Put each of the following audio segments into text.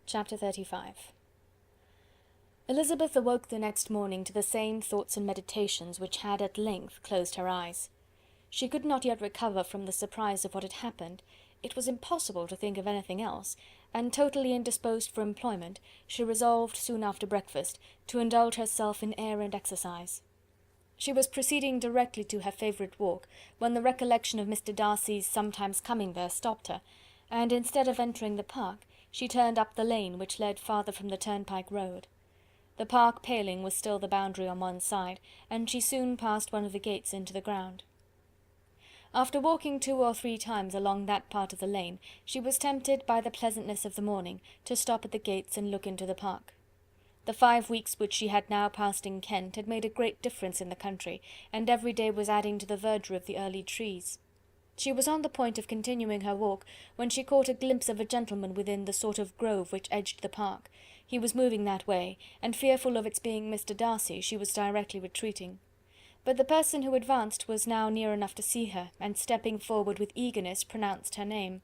Chapter 35. Elizabeth awoke the next morning to the same thoughts and meditations which had at length closed her eyes. She could not yet recover from the surprise of what had happened. It was impossible to think of anything else, and totally indisposed for employment, she resolved, soon after breakfast, to indulge herself in air and exercise. She was proceeding directly to her favourite walk, when the recollection of Mr. Darcy's sometimes coming there stopped her, and instead of entering the park, she turned up the lane which led farther from the turnpike road. The park paling was still the boundary on one side, and she soon passed one of the gates into the ground. After walking 2 or 3 times along that part of the lane, she was tempted by the pleasantness of the morning to stop at the gates and look into the park. The 5 weeks which she had now passed in Kent had made a great difference in the country, and every day was adding to the verdure of the early trees. She was on the point of continuing her walk, when she caught a glimpse of a gentleman within the sort of grove which edged the park. He was moving that way, and fearful of its being Mr. Darcy, she was directly retreating. But the person who advanced was now near enough to see her, and stepping forward with eagerness, pronounced her name.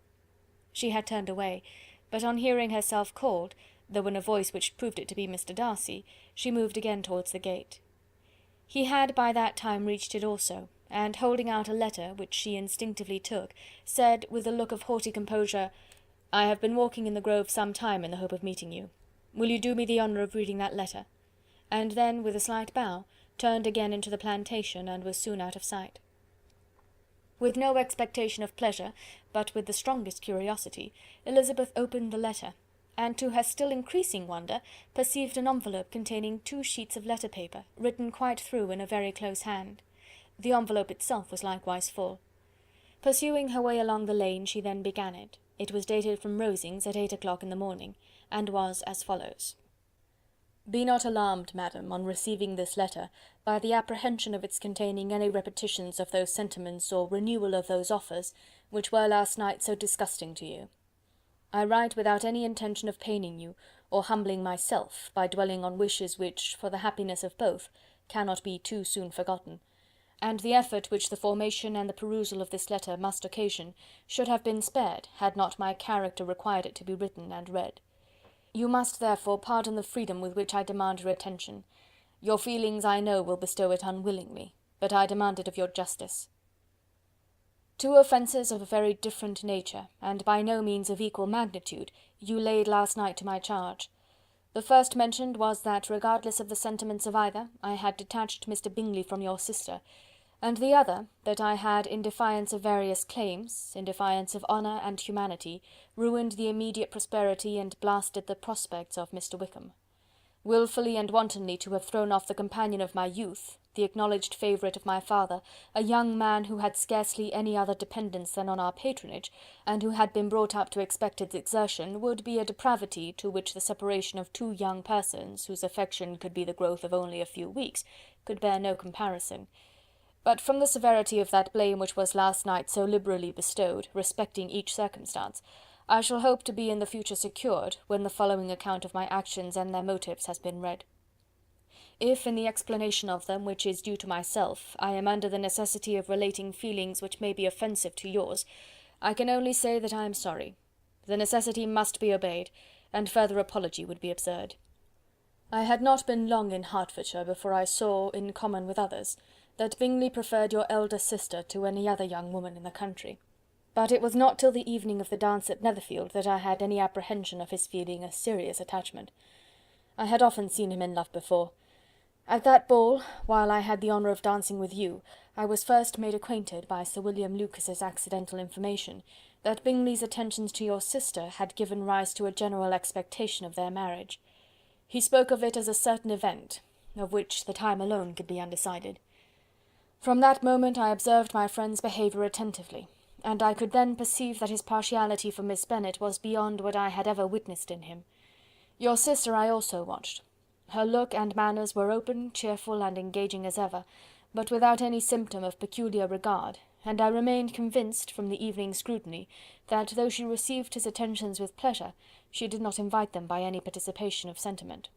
She had turned away, but on hearing herself called, though in a voice which proved it to be Mr. Darcy, she moved again towards the gate. He had by that time reached it also, and holding out a letter, which she instinctively took, said, with a look of haughty composure, "I have been walking in the grove some time in the hope of meeting you. Will you do me the honour of reading that letter?" And then, with a slight bow, turned again into the plantation, and was soon out of sight. With no expectation of pleasure, but with the strongest curiosity, Elizabeth opened the letter, and to her still increasing wonder, perceived an envelope containing 2 sheets of letter paper, written quite through in a very close hand. The envelope itself was likewise full. Pursuing her way along the lane, she then began it. It was dated from Rosings at 8 o'clock in the morning, and was as follows: "Be not alarmed, madam, on receiving this letter, by the apprehension of its containing any repetitions of those sentiments or renewal of those offers, which were last night so disgusting to you. I write without any intention of paining you, or humbling myself, by dwelling on wishes which, for the happiness of both, cannot be too soon forgotten, and the effort which the formation and the perusal of this letter must occasion, should have been spared, had not my character required it to be written and read. You must therefore pardon the freedom with which I demand your attention. Your feelings, I know, will bestow it unwillingly, but I demand it of your justice. 2 offences of a very different nature, and by no means of equal magnitude, you laid last night to my charge. The first mentioned was that, regardless of the sentiments of either, I had detached Mr. Bingley from your sister, and the other, that I had, in defiance of various claims, in defiance of honour and humanity, ruined the immediate prosperity and blasted the prospects of Mr. Wickham. Wilfully and wantonly to have thrown off the companion of my youth, the acknowledged favourite of my father, a young man who had scarcely any other dependence than on our patronage, and who had been brought up to expect its exertion, would be a depravity to which the separation of 2 young persons, whose affection could be the growth of only a few weeks, could bear no comparison. But from the severity of that blame which was last night so liberally bestowed, respecting each circumstance, I shall hope to be in the future secured, when the following account of my actions and their motives has been read. If, in the explanation of them, which is due to myself, I am under the necessity of relating feelings which may be offensive to yours, I can only say that I am sorry. The necessity must be obeyed, and further apology would be absurd. I had not been long in Hertfordshire before I saw, in common with others, that Bingley preferred your elder sister to any other young woman in the country. But it was not till the evening of the dance at Netherfield that I had any apprehension of his feeling a serious attachment. I had often seen him in love before. At that ball, while I had the honour of dancing with you, I was first made acquainted by Sir William Lucas's accidental information, that Bingley's attentions to your sister had given rise to a general expectation of their marriage. He spoke of it as a certain event, of which the time alone could be undecided. From that moment I observed my friend's behaviour attentively, and I could then perceive that his partiality for Miss Bennet was beyond what I had ever witnessed in him. Your sister I also watched. Her look and manners were open, cheerful, and engaging as ever, but without any symptom of peculiar regard, and I remained convinced, from the evening scrutiny, that though she received his attentions with pleasure, she did not invite them by any participation of sentiment.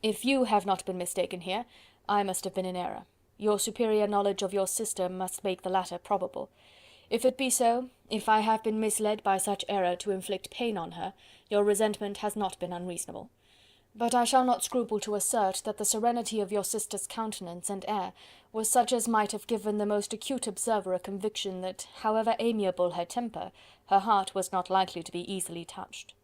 If you have not been mistaken here, I must have been in error. Your superior knowledge of your sister must make the latter probable. If it be so, if I have been misled by such error to inflict pain on her, your resentment has not been unreasonable. But I shall not scruple to assert that the serenity of your sister's countenance and air was such as might have given the most acute observer a conviction that, however amiable her temper, her heart was not likely to be easily touched.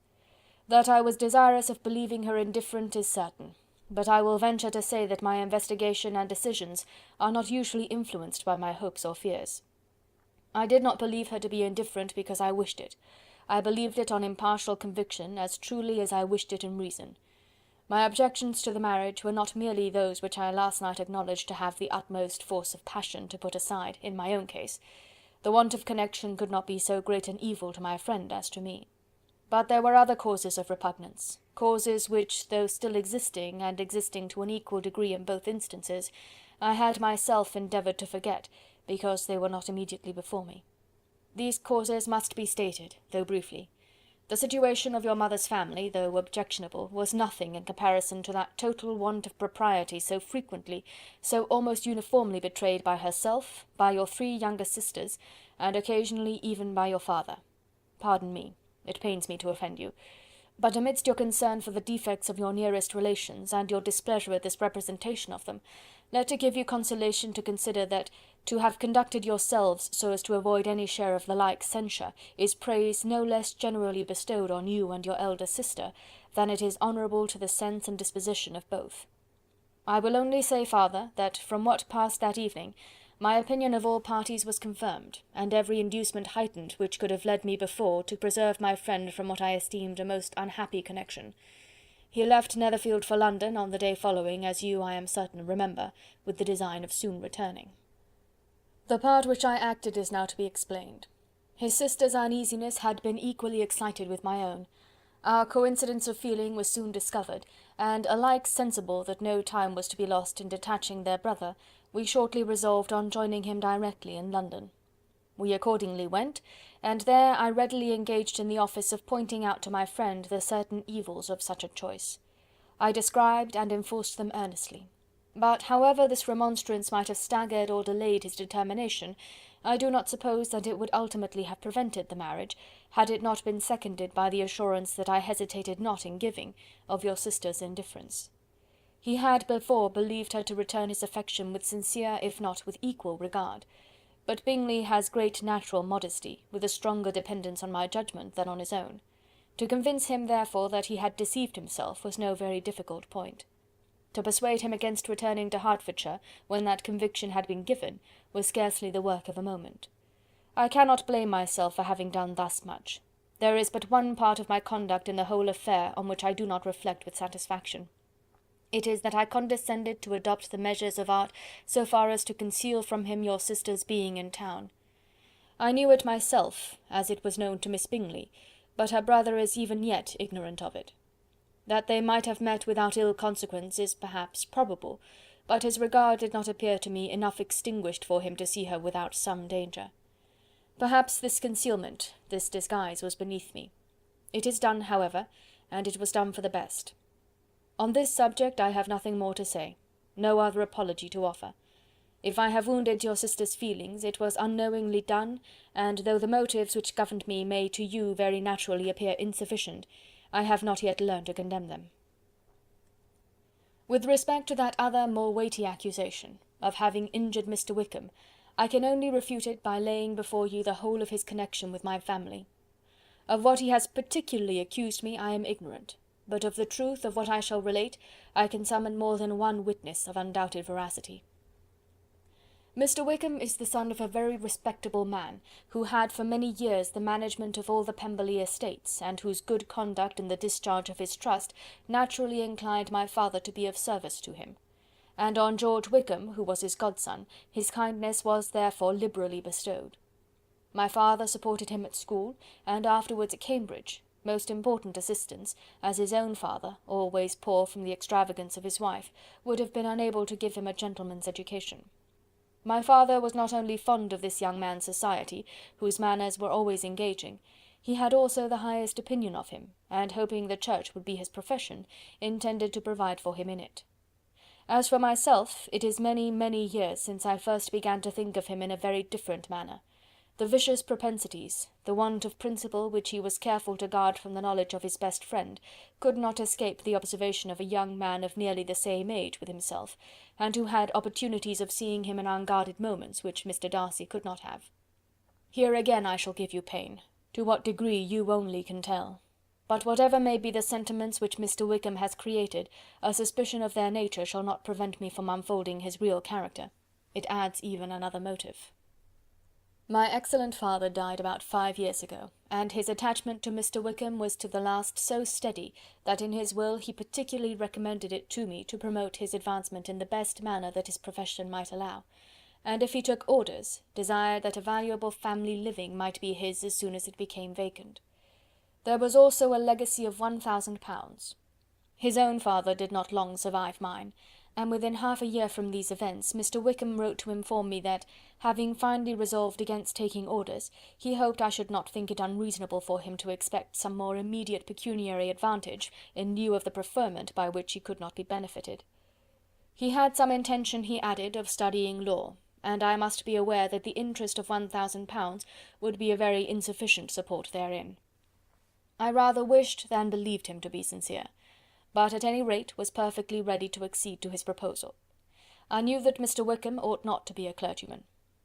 That I was desirous of believing her indifferent is certain, but I will venture to say that my investigation and decisions are not usually influenced by my hopes or fears. I did not believe her to be indifferent because I wished it. I believed it on impartial conviction as truly as I wished it in reason. My objections to the marriage were not merely those which I last night acknowledged to have the utmost force of passion to put aside, in my own case. The want of connection could not be so great an evil to my friend as to me. But there were other causes of repugnance, causes which, though still existing, and existing to an equal degree in both instances, I had myself endeavoured to forget, because they were not immediately before me. These causes must be stated, though briefly. The situation of your mother's family, though objectionable, was nothing in comparison to that total want of propriety so frequently, so almost uniformly betrayed by herself, by your 3 younger sisters, and occasionally even by your father. Pardon me, it pains me to offend you, but amidst your concern for the defects of your nearest relations, and your displeasure at this representation of them, let it give you consolation to consider that to have conducted yourselves so as to avoid any share of the like censure, is praise no less generally bestowed on you and your elder sister, than it is honourable to the sense and disposition of both. I will only say, farther, that from what passed that evening, my opinion of all parties was confirmed, and every inducement heightened which could have led me before to preserve my friend from what I esteemed a most unhappy connection. He left Netherfield for London on the day following, as you, I am certain, remember, with the design of soon returning. The part which I acted is now to be explained. His sister's uneasiness had been equally excited with my own. Our coincidence of feeling was soon discovered, and alike sensible that no time was to be lost in detaching their brother, we shortly resolved on joining him directly in London. We accordingly went, and there I readily engaged in the office of pointing out to my friend the certain evils of such a choice. I described and enforced them earnestly. But however this remonstrance might have staggered or delayed his determination, I do not suppose that it would ultimately have prevented the marriage, had it not been seconded by the assurance that I hesitated not in giving, of your sister's indifference. He had before believed her to return his affection with sincere, if not with equal regard. But Bingley has great natural modesty, with a stronger dependence on my judgment than on his own. To convince him, therefore, that he had deceived himself was no very difficult point. To persuade him against returning to Hertfordshire, when that conviction had been given, was scarcely the work of a moment. I cannot blame myself for having done thus much. There is but one part of my conduct in the whole affair on which I do not reflect with satisfaction. It is that I condescended to adopt the measures of art so far as to conceal from him your sister's being in town. I knew it myself, as it was known to Miss Bingley, but her brother is even yet ignorant of it. That they might have met without ill consequence is perhaps probable, but his regard did not appear to me enough extinguished for him to see her without some danger. Perhaps this concealment, this disguise, was beneath me. It is done, however, and it was done for the best. On this subject I have nothing more to say, no other apology to offer. If I have wounded your sister's feelings, it was unknowingly done, and though the motives which governed me may to you very naturally appear insufficient, I have not yet learned to condemn them. With respect to that other more weighty accusation, of having injured Mr. Wickham, I can only refute it by laying before you the whole of his connection with my family. Of what he has particularly accused me I am ignorant, but of the truth of what I shall relate I can summon more than one witness of undoubted veracity. Mr. Wickham is the son of a very respectable man, who had for many years the management of all the Pemberley estates, and whose good conduct in the discharge of his trust naturally inclined my father to be of service to him. And on George Wickham, who was his godson, his kindness was therefore liberally bestowed. My father supported him at school, and afterwards at Cambridge, most important assistance, as his own father, always poor from the extravagance of his wife, would have been unable to give him a gentleman's education. My father was not only fond of this young man's society, whose manners were always engaging, he had also the highest opinion of him, and hoping the church would be his profession, intended to provide for him in it. As for myself, it is many, many years since I first began to think of him in a very different manner. The vicious propensities, the want of principle which he was careful to guard from the knowledge of his best friend, could not escape the observation of a young man of nearly the same age with himself, and who had opportunities of seeing him in unguarded moments, which Mr. Darcy could not have. Here again I shall give you pain, to what degree you only can tell. But whatever may be the sentiments which Mr. Wickham has created, a suspicion of their nature shall not prevent me from unfolding his real character. It adds even another motive. My excellent father died about 5 years ago, and his attachment to Mr. Wickham was to the last so steady, that in his will he particularly recommended it to me to promote his advancement in the best manner that his profession might allow, and if he took orders, desired that a valuable family living might be his as soon as it became vacant. There was also a legacy of £1000. His own father did not long survive mine, and within half a year from these events, Mr. Wickham wrote to inform me that, having finally resolved against taking orders, he hoped I should not think it unreasonable for him to expect some more immediate pecuniary advantage in lieu of the preferment by which he could not be benefited. He had some intention, he added, of studying law, and I must be aware that the interest of £1000 would be a very insufficient support therein. I rather wished than believed him to be sincere, but at any rate was perfectly ready to accede to his proposal. I knew that Mr. Wickham ought not to be a clergyman.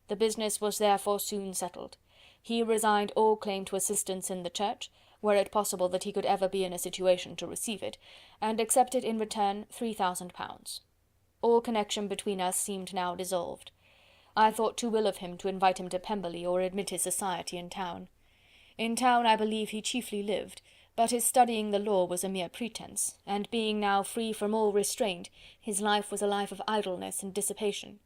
The business was therefore soon settled. He resigned all claim to assistance in the church, were it possible that he could ever be in a situation to receive it, and accepted in return £3000. All connection between us seemed now dissolved. I thought too ill of him to invite him to Pemberley or admit his society in town. In town I believe he chiefly lived, but his studying the law was a mere pretence, and being now free from all restraint, his life was a life of idleness and dissipation.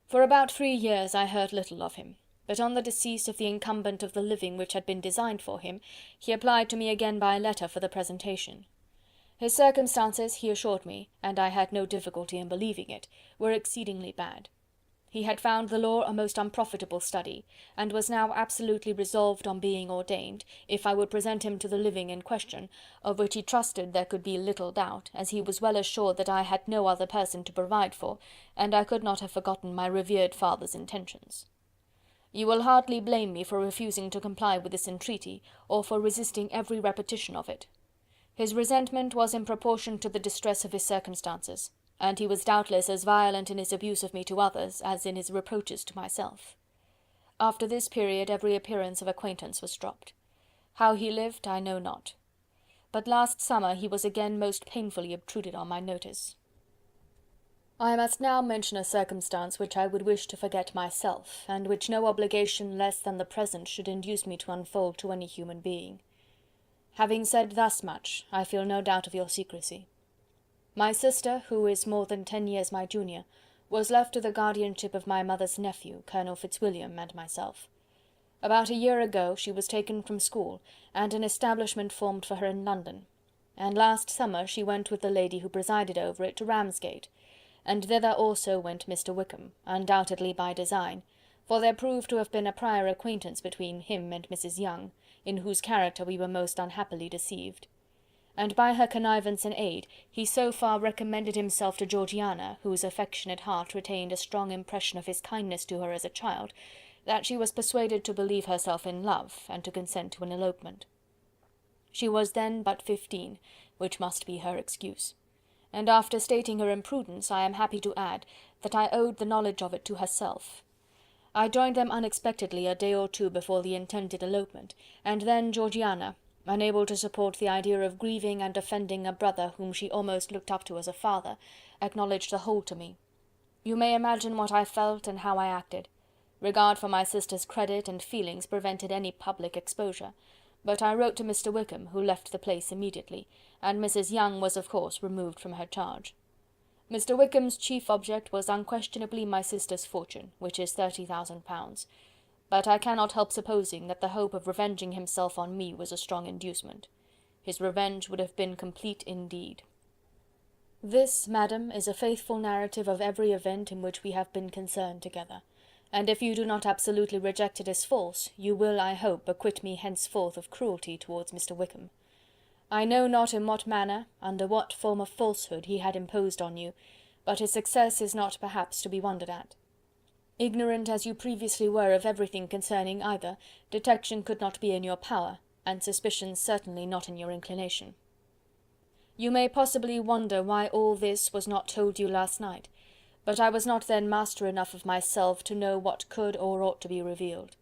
For about 3 years I heard little of him, but on the decease of the incumbent of the living which had been designed for him, he applied to me again by letter for the presentation. His circumstances, he assured me, and I had no difficulty in believing it, were exceedingly bad. He had found the law a most unprofitable study, and was now absolutely resolved on being ordained, if I would present him to the living in question, of which he trusted there could be little doubt, as he was well assured that I had no other person to provide for, and I could not have forgotten my revered father's intentions. You will hardly blame me for refusing to comply with this entreaty, or for resisting every repetition of it. His resentment was in proportion to the distress of his circumstances, and he was doubtless as violent in his abuse of me to others as in his reproaches to myself. After this period every appearance of acquaintance was dropped. How he lived I know not. But last summer he was again most painfully obtruded on my notice. I must now mention a circumstance which I would wish to forget myself, and which no obligation less than the present should induce me to unfold to any human being. Having said thus much, I feel no doubt of your secrecy. My sister, who is more than 10 years my junior, was left to the guardianship of my mother's nephew, Colonel Fitzwilliam, and myself. About a year ago she was taken from school, and an establishment formed for her in London, and last summer she went with the lady who presided over it to Ramsgate, and thither also went Mr. Wickham, undoubtedly by design, for there proved to have been a prior acquaintance between him and Mrs. Young, in whose character we were most unhappily deceived. And by her connivance and aid, he so far recommended himself to Georgiana, whose affectionate heart retained a strong impression of his kindness to her as a child, that she was persuaded to believe herself in love, and to consent to an elopement. She was then but 15, which must be her excuse, and after stating her imprudence, I am happy to add, that I owed the knowledge of it to herself. I joined them unexpectedly a day or two before the intended elopement, and then Georgiana, unable to support the idea of grieving and offending a brother whom she almost looked up to as a father, acknowledged the whole to me. You may imagine what I felt and how I acted. Regard for my sister's credit and feelings prevented any public exposure, but I wrote to Mr. Wickham, who left the place immediately, and Mrs. Young was of course removed from her charge. Mr. Wickham's chief object was unquestionably my sister's fortune, which is £30,000, but I cannot help supposing that the hope of revenging himself on me was a strong inducement. His revenge would have been complete indeed. This, madam, is a faithful narrative of every event in which we have been concerned together, and if you do not absolutely reject it as false, you will, I hope, acquit me henceforth of cruelty towards Mr. Wickham. I know not in what manner, under what form of falsehood he had imposed on you, but his success is not perhaps to be wondered at. Ignorant as you previously were of everything concerning either, detection could not be in your power, and suspicion certainly not in your inclination. You may possibly wonder why all this was not told you last night, but I was not then master enough of myself to know what could or ought to be revealed.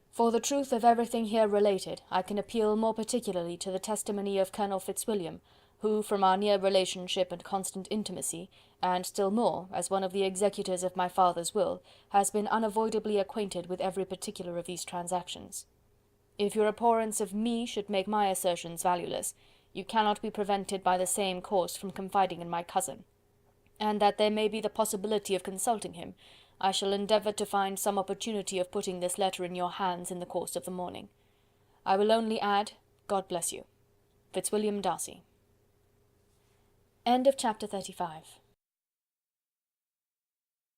For the truth of everything here related, I can appeal more particularly to the testimony of Colonel Fitzwilliam, who, from our near relationship and constant intimacy, and still more, as one of the executors of my father's will, has been unavoidably acquainted with every particular of these transactions. If your abhorrence of me should make my assertions valueless, you cannot be prevented by the same course from confiding in my cousin, and that there may be the possibility of consulting him, I shall endeavour to find some opportunity of putting this letter in your hands in the course of the morning. I will only add, God bless you. Fitzwilliam Darcy. End of chapter 35.